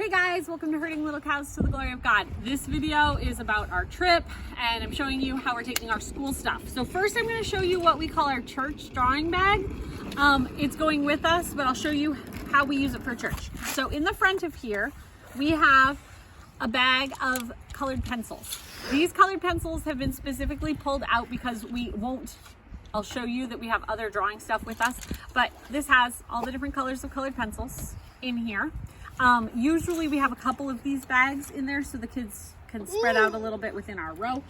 Hey guys, welcome to Herding Little Cows to the Glory of God. This video is about our trip and I'm showing you how we're taking our school stuff. So first I'm going to show you what we call our church drawing bag. It's going with us, but I'll show you how we use it for church. So in the front of here, we have a bag of colored pencils. These colored pencils have been specifically pulled out because I'll show you that we have other drawing stuff with us, but this has all the different colors of colored pencils in here. Usually we have a couple of these bags in there so the kids can spread out a little bit within our row.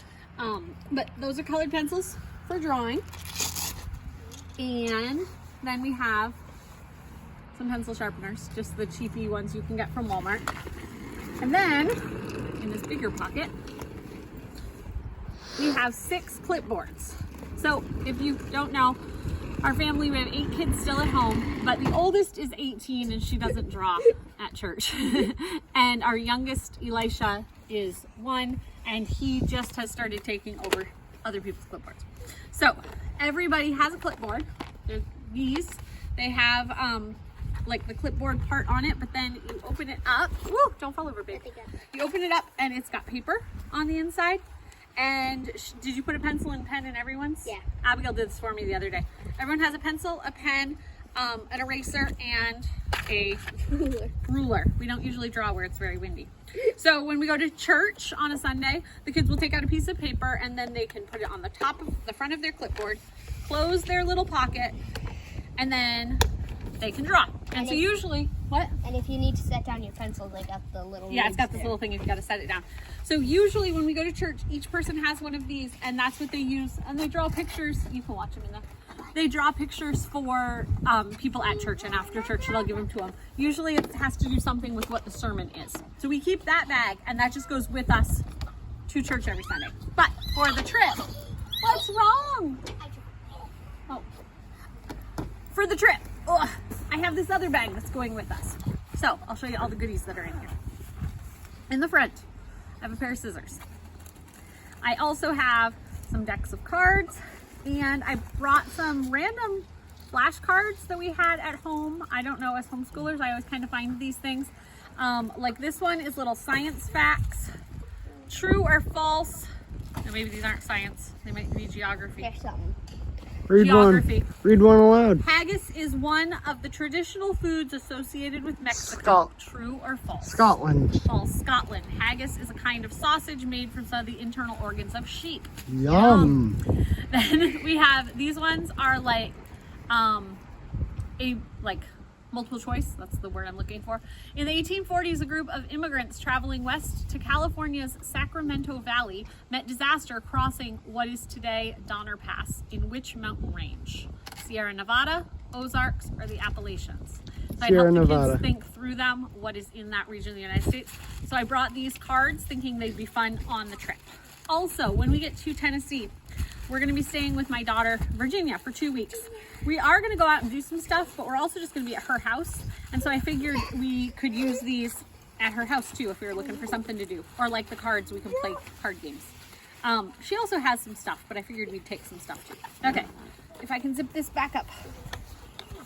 But those are colored pencils for drawing. And then we have some pencil sharpeners, just the cheapy ones you can get from Walmart. And then in this bigger pocket, we have 6 clipboards. So if you don't know, our family, we have 8 kids still at home, but the oldest is 18 and she doesn't draw at church. And our youngest, Elisha, is 1 and he just has started taking over other people's clipboards. So everybody has a clipboard. There's these. They have like the clipboard part on it, but then you open it up. Woo, don't fall over, babe. You open it up and it's got paper on the inside. And did you put a pencil and pen in everyone's? Yeah. Abigail did this for me the other day. Everyone has a pencil, a pen, an eraser, and a ruler. We don't usually draw where it's very windy. So when we go to church on a Sunday, the kids will take out a piece of paper and then they can put it on the top of the front of their clipboard, close their little pocket, and then they can draw. And so usually, what? And if you need to set down your pencil, they got the little... Yeah, it's got this little thing if you got to set it down. So usually when we go to church, each person has one of these and that's what they use. And they draw pictures. You can watch them in there. They draw pictures for people at church, and after church they'll give them to them. Usually it has to do something with what the sermon is. So we keep that bag and that just goes with us to church every Sunday. But for the trip, what's wrong? Oh. For the trip, I have this other bag that's going with us. So I'll show you all the goodies that are in here. In the front, I have a pair of scissors. I also have some decks of cards, and I brought some random flashcards that we had at home. I don't know, as homeschoolers, I always kind of find these things. Like this one is little science facts, true or false. Now maybe these aren't science, they might be geography. Here's something. Read Geography. Read one aloud. Haggis is one of the traditional foods associated with Mexico. True or false? Scotland. False. Scotland. Haggis is a kind of sausage made from some of the internal organs of sheep. Yum. Then we have, these ones are like multiple choice. That's the word I'm looking for. In the 1840s, a group of immigrants traveling west to California's Sacramento Valley met disaster crossing what is today Donner Pass in which mountain range? Sierra Nevada, Ozarks, or the Appalachians? So I helped the kids think through them what is in that region of the United States. So I brought these cards thinking they'd be fun on the trip. Also, when we get to Tennessee, we're going to be staying with my daughter, Virginia, for 2 weeks. We are going to go out and do some stuff, but we're also just going to be at her house. And so I figured we could use these at her house too if we were looking for something to do. Or like the cards, we can play card games. She also has some stuff, but I figured we'd take some stuff too. Okay, if I can zip this back up.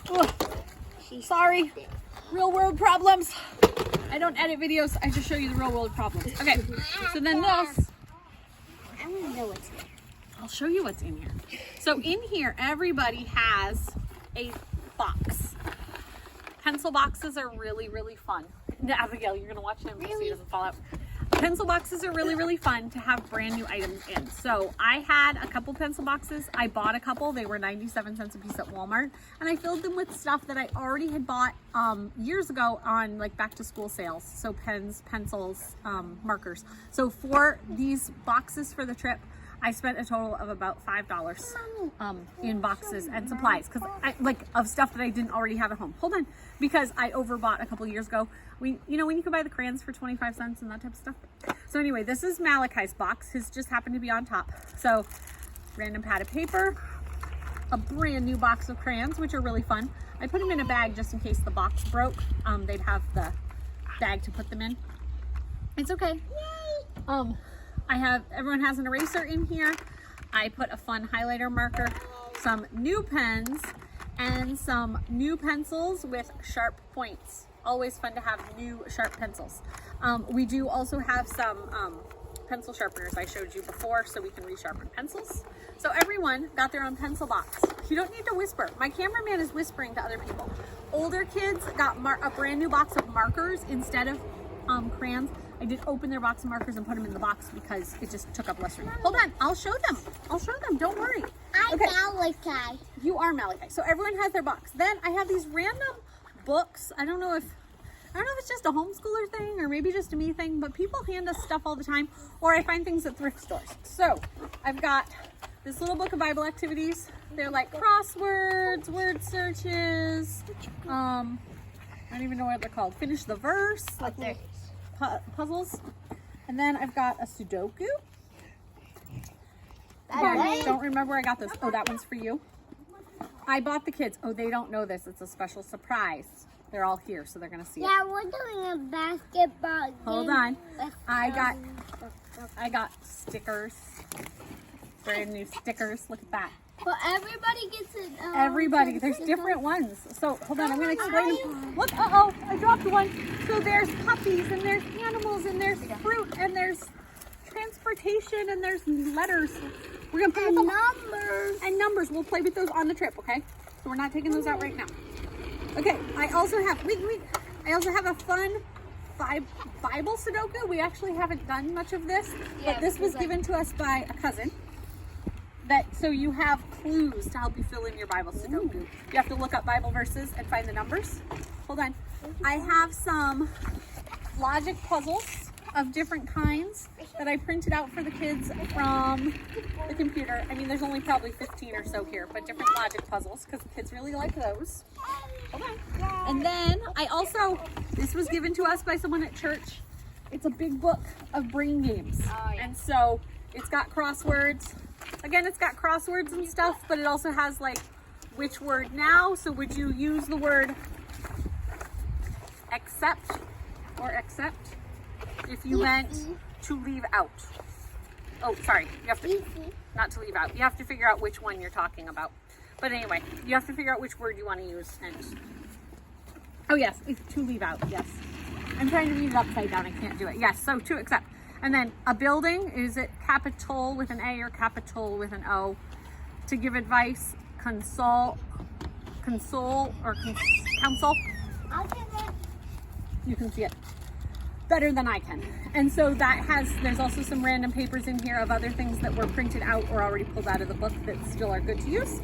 Oh, sorry, real world problems. I don't edit videos, I just show you the real world problems. Okay, so then this. I want to know what's there. I'll show you what's in here. So in here, everybody has a box. Pencil boxes are really, really fun. Now, Abigail, you're gonna watch him so he doesn't fall out. Pencil boxes are really, really fun to have brand new items in. So I had a couple pencil boxes. I bought a couple. They were 97 cents a piece at Walmart. And I filled them with stuff that I already had bought years ago on like back to school sales. So pens, pencils, markers. So for these boxes for the trip, I spent a total of about $5 in boxes and supplies because of stuff that I didn't already have at home. Hold on, because I overbought a couple years ago. When you could buy the crayons for 25 cents and that type of stuff. So anyway, this is Malachi's box. His just happened to be on top. So random pad of paper, a brand new box of crayons, which are really fun. I put them in a bag just in case the box broke. They'd have the bag to put them in. It's okay. Yay! Everyone has an eraser in here. I put a fun highlighter marker, some new pens, and some new pencils with sharp points always fun to have new sharp pencils. We do also have some pencil sharpeners I showed you before, so we can resharpen pencils. So everyone got their own pencil box. You don't need to whisper. My cameraman is whispering to other people. Older kids got a brand new box of markers instead of crayons. I did open their box of markers and put them in the box because it just took up less room. Hold on, I'll show them. Don't worry. I'm Malachi. You are Malachi. So everyone has their box. Then I have these random books. I don't know if it's just a homeschooler thing or maybe just a me thing, but people hand us stuff all the time, or I find things at thrift stores. So I've got this little book of Bible activities. They're like crosswords, word searches. I don't even know what they're called. Finish the verse, like puzzles. And then I've got a Sudoku. I don't remember where I got this. Oh, that one's for you. I bought the kids. Oh, they don't know this. It's a special surprise. They're all here, so they're gonna see it. Yeah, we're doing a basketball game. Hold on. I got stickers. Brand new stickers. Look at that. But everybody gets it. Everybody. There's different ones. So hold on. I'm gonna explain them. Look. Uh-oh. I dropped one. So there's puppies and there's animals and there's fruit and there's transportation and there's letters. We're gonna play with numbers. And numbers. We'll play with those on the trip. Okay. So we're not taking those out right now. Okay. I also have. I also have a fun Bible Sudoku. We actually haven't done much of this, but this was given to us by a cousin. So you have clues to help you fill in your Bible Sudoku. You have to look up Bible verses and find the numbers. Hold on. I have some logic puzzles of different kinds that I printed out for the kids from the computer. I mean, there's only probably 15 or so here, but different logic puzzles because the kids really like those. Hold on. And then this was given to us by someone at church. It's a big book of brain games. Oh, yeah. And so it's got crosswords. Again, it's got crosswords and stuff, but it also has like which word now. So would you use the word accept or accept if you meant to leave out? Oh, sorry. You have to, not to leave out. You have to figure out which one you're talking about. But anyway, you have to figure out which word you want to use. And oh yes, it's to leave out. Yes. I'm trying to read it upside down. I can't do it. Yes. So to accept. And then a building, is it capital with an A or capital with an O? To give advice, console or counsel. I'll give it. You can see it better than I can. And so there's also some random papers in here of other things that were printed out or already pulled out of the book that still are good to use.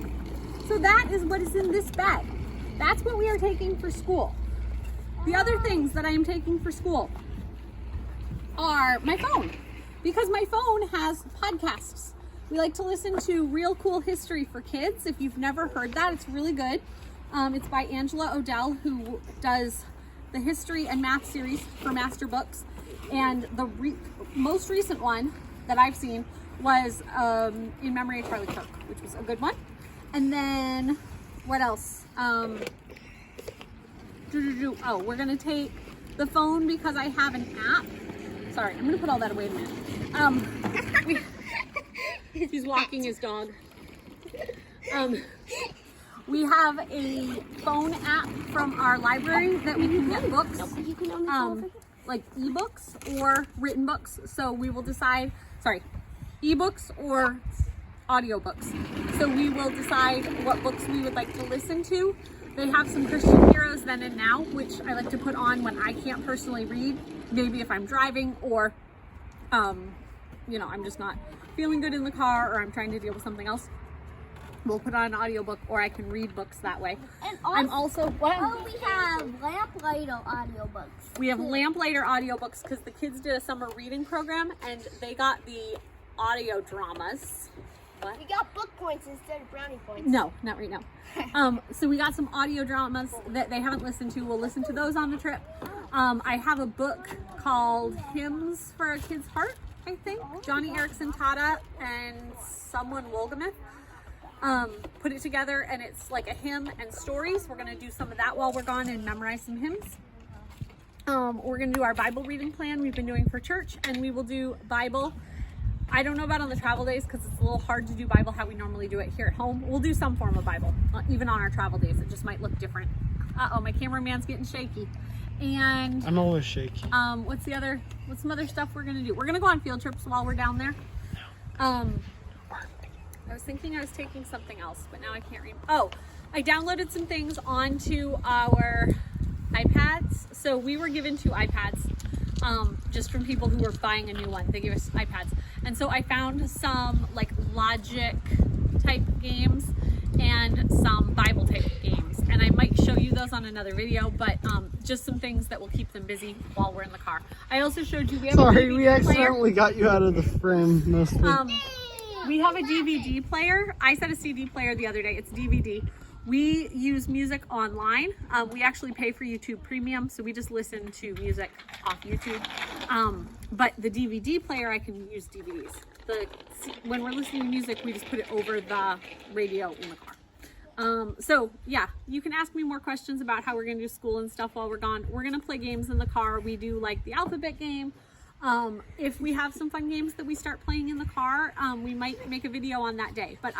So that is what is in this bag. That's what we are taking for school. The other things that I am taking for school are my phone, because my phone has podcasts. We like to listen to Real Cool History for Kids. If you've never heard that, it's really good. It's by Angela Odell, who does the history and math series for Master Books. And the most recent one that I've seen was In Memory of Charlie Kirk, which was a good one. And then what else? Oh, we're gonna take the phone because I have an app. Sorry, I'm gonna put all that away in a minute. He's walking his dog. We have a phone app from our library that we can get books, like ebooks or written books. So we will decide, ebooks or audiobooks. So we will decide what books we would like to listen to. They have some Christian heroes then and now, which I like to put on when I can't personally read. Maybe if I'm driving or, I'm just not feeling good in the car or I'm trying to deal with something else. We'll put on an audiobook or I can read books that way. And I'm also, what? Oh, we have Lamplighter audiobooks. We have Lamplighter audiobooks because the kids did a summer reading program and they got the audio dramas. What? We got book points instead of brownie points. No, not right now. So we got some audio dramas that they haven't listened to. We'll listen to those on the trip. I have a book called Hymns for a Kid's Heart, I think. Johnny Erickson Tata and someone Wolgamuth put it together, and it's like a hymn and stories. We're going to do some of that while we're gone and memorize some hymns. We're going to do our Bible reading plan we've been doing for church, and we will do Bible. I don't know about on the travel days because it's a little hard to do Bible how we normally do it here at home. We'll do some form of Bible, even on our travel days. It just might look different. Uh-oh, my cameraman's getting shaky. And I'm always shaky. what's some other stuff we're gonna do? We're gonna go on field trips while we're down there. I was thinking I was taking something else, but now I can't remember. Oh, I downloaded some things onto our iPads. So we were given 2 iPads just from people who were buying a new one. They gave us iPads. And so I found some like logic type games and some Bible type games. And I might show you those on another video, but just some things that will keep them busy while we're in the car. I also showed you, we have a Sorry, DVD we player. accidentally got you out of the frame mostly. We have a DVD player. I said a CD player the other day. It's DVD. We use music online. We actually pay for YouTube Premium, so we just listen to music off YouTube. But the DVD player, I can use DVDs. When we're listening to music, we just put it over the radio in the car. So yeah, you can ask me more questions about how we're gonna do school and stuff while we're gone. We're gonna play games in the car. We do like the alphabet game. If we have some fun games that we start playing in the car, we might make a video on that day. But